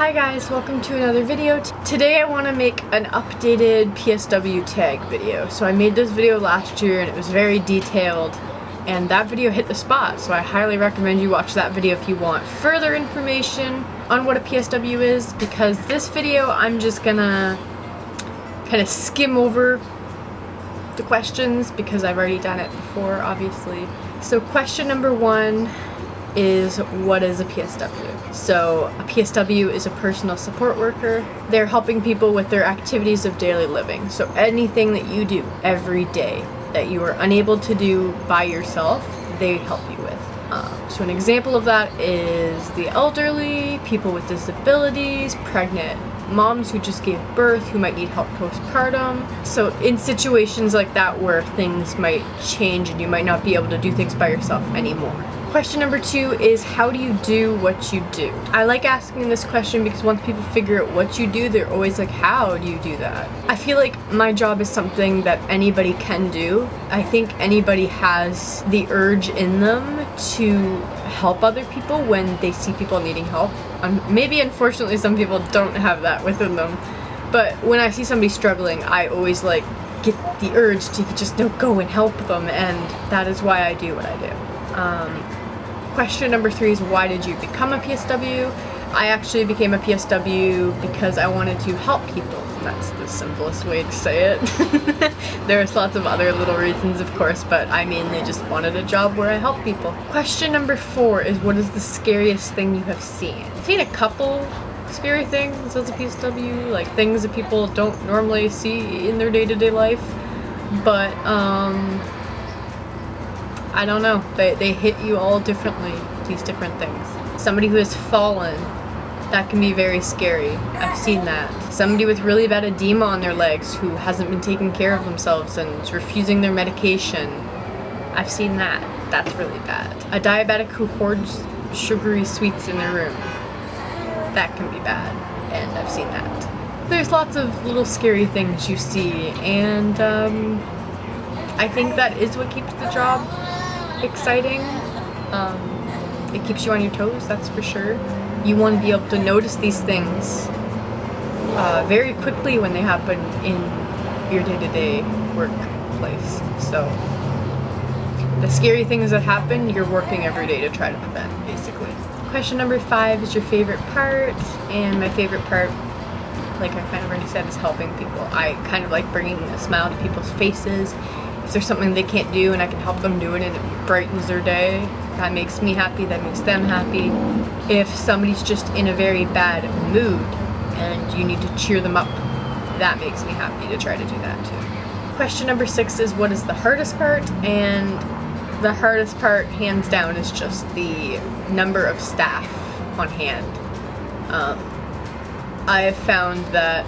Hi guys, welcome to another video. Today I want to make an updated PSW tag video. So I made this video last year and it was very detailed and that video hit the spot, so I highly recommend you watch that video if you want further information on what a PSW is, because this video I'm just gonna kind of skim over the questions because I've already done it before, obviously. So question number one is, what is a PSW? So a PSW is a personal support worker. They're helping people with their activities of daily living. So anything that you do every day that you are unable to do by yourself, they help you with. So an example of that is the elderly, people with disabilities, pregnant moms who just gave birth, who might need help postpartum. So in situations like that where things might change and you might not be able to do things by yourself anymore. Question number two is, how do you do what you do? I like asking this question because once people figure out what you do, they're always like, how do you do that? I feel like my job is something that anybody can do. I think anybody has the urge in them to help other people when they see people needing help. Maybe unfortunately some people don't have that within them, but when I see somebody struggling, I always like get the urge to just go and help them, and that is why I do what I do. Question number three is, why did you become a PSW? I actually became a PSW because I wanted to help people. That's the simplest way to say it. There's lots of other little reasons, of course, but I mainly just wanted a job where I help people. Question number four is, what is the scariest thing you have seen? I've seen a couple scary things as a PSW, like things that people don't normally see in their day-to-day life, but I don't know, they hit you all differently, these different things. Somebody who has fallen, that can be very scary. I've seen that. Somebody with really bad edema on their legs who hasn't been taking care of themselves and is refusing their medication. I've seen that. That's really bad. A diabetic who hoards sugary sweets in their room. That can be bad, and I've seen that. There's lots of little scary things you see, and I think that is what keeps the job exciting. It keeps you on your toes, that's for sure. You want to be able to notice these things very quickly when they happen in your day-to-day workplace. So the scary things that happen, you're working every day to try to prevent, basically. Question number five is your favorite part, and my favorite part, like I kind of already said, is helping people. I kind of like bringing a smile to people's faces. If there's something they can't do and I can help them do it and it brightens their day, that makes me happy, that makes them happy. If somebody's just in a very bad mood and you need to cheer them up, that makes me happy to try to do that too. Question number six is, what is the hardest part? And the hardest part, hands down, is just the number of staff on hand. I have found that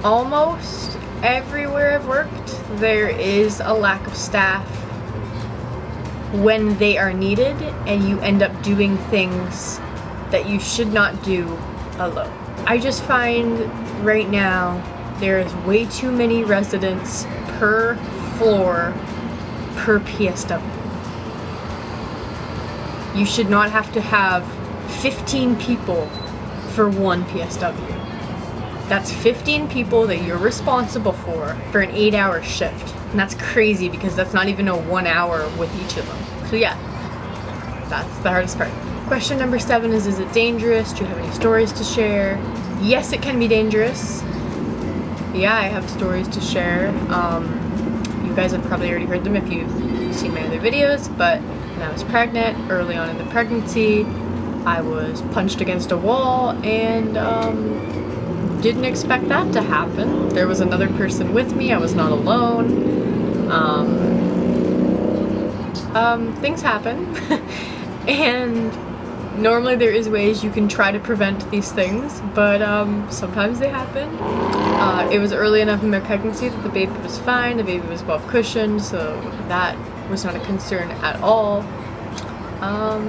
almost everywhere I've worked, there is a lack of staff when they are needed, and you end up doing things that you should not do alone. I just find right now there is way too many residents per floor per PSW. You should not have to have 15 people for one PSW. That's 15 people that you're responsible for an 8-hour shift. And that's crazy because that's not even a 1 hour with each of them. So yeah, that's the hardest part. Question number seven is it dangerous? Do you have any stories to share? Yes, it can be dangerous. Yeah, I have stories to share. You guys have probably already heard them if you've seen my other videos, but when I was pregnant, early on in the pregnancy, I was punched against a wall and didn't expect that to happen. There was another person with me, I was not alone. Things happen. And normally there is ways you can try to prevent these things, but sometimes they happen. It was early enough in my pregnancy that the baby was fine, the baby was well cushioned, so that was not a concern at all.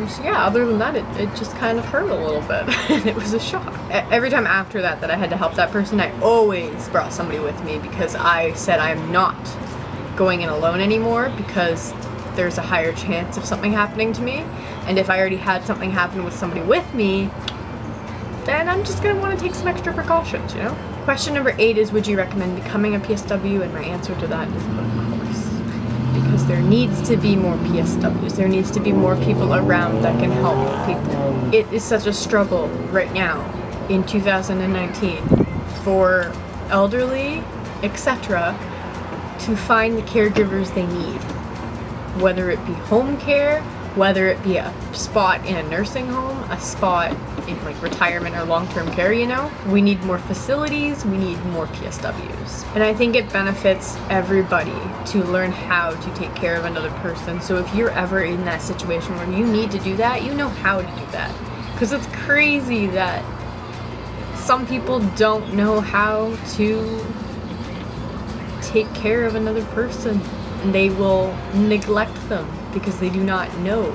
So yeah, other than that, it just kind of hurt a little bit, and it was a shock. Every time after that I had to help that person, I always brought somebody with me because I said I'm not going in alone anymore because there's a higher chance of something happening to me. And if I already had something happen with somebody with me, then I'm just gonna want to take some extra precautions, you know? Question number 8 is, would you recommend becoming a PSW? And my answer to that is of course. Because there needs to be more PSWs. There needs to be more people around that can help people. It is such a struggle right now in 2019 for elderly, etc., to find the caregivers they need. Whether it be home care, whether it be a spot in a nursing home, a spot in like retirement or long-term care, you know? We need more facilities, we need more PSWs. And I think it benefits everybody to learn how to take care of another person. So if you're ever in that situation where you need to do that, you know how to do that. Because it's crazy that some people don't know how to take care of another person, and they will neglect them because they do not know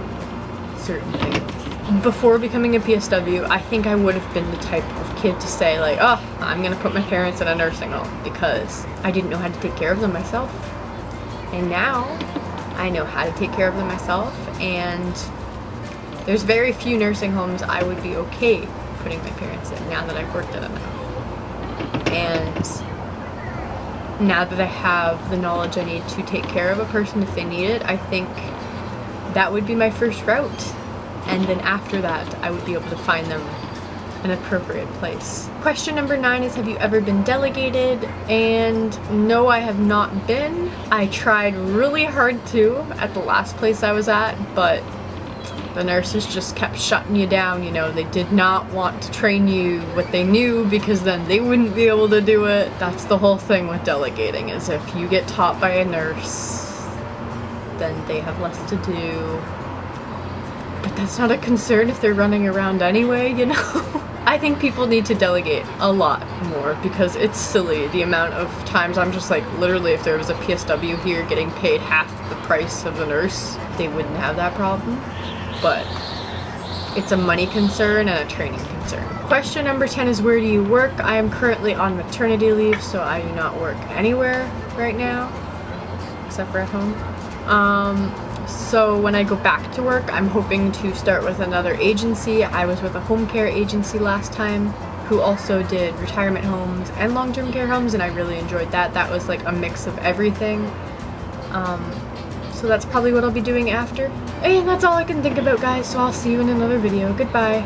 certain things. Before becoming a PSW, I think I would have been the type of kid to say like, oh, I'm gonna put my parents in a nursing home, because I didn't know how to take care of them myself. And now I know how to take care of them myself, and there's very few nursing homes I would be okay putting my parents in now that I've worked at enough. And now that I have the knowledge I need to take care of a person if they need it, I think that would be my first route. And then after that, I would be able to find them an appropriate place. Question number 9 is, have you ever been delegated? And no, I have not been. I tried really hard to at the last place I was at, but the nurses just kept shutting you down, you know. They did not want to train you what they knew, because then they wouldn't be able to do it. That's the whole thing with delegating, is if you get taught by a nurse, then they have less to do. But that's not a concern if they're running around anyway, you know? I think people need to delegate a lot more, because it's silly the amount of times I'm just like, literally, if there was a PSW here getting paid half the price of the nurse, they wouldn't have that problem. But it's a money concern and a training concern. Question number 10 is, where do you work? I am currently on maternity leave, so I do not work anywhere right now, except for at home. So when I go back to work, I'm hoping to start with another agency. I was with a home care agency last time, who also did retirement homes and long-term care homes, and I really enjoyed that. That was like a mix of everything. So that's probably what I'll be doing after. And that's all I can think about, guys, so I'll see you in another video. Goodbye.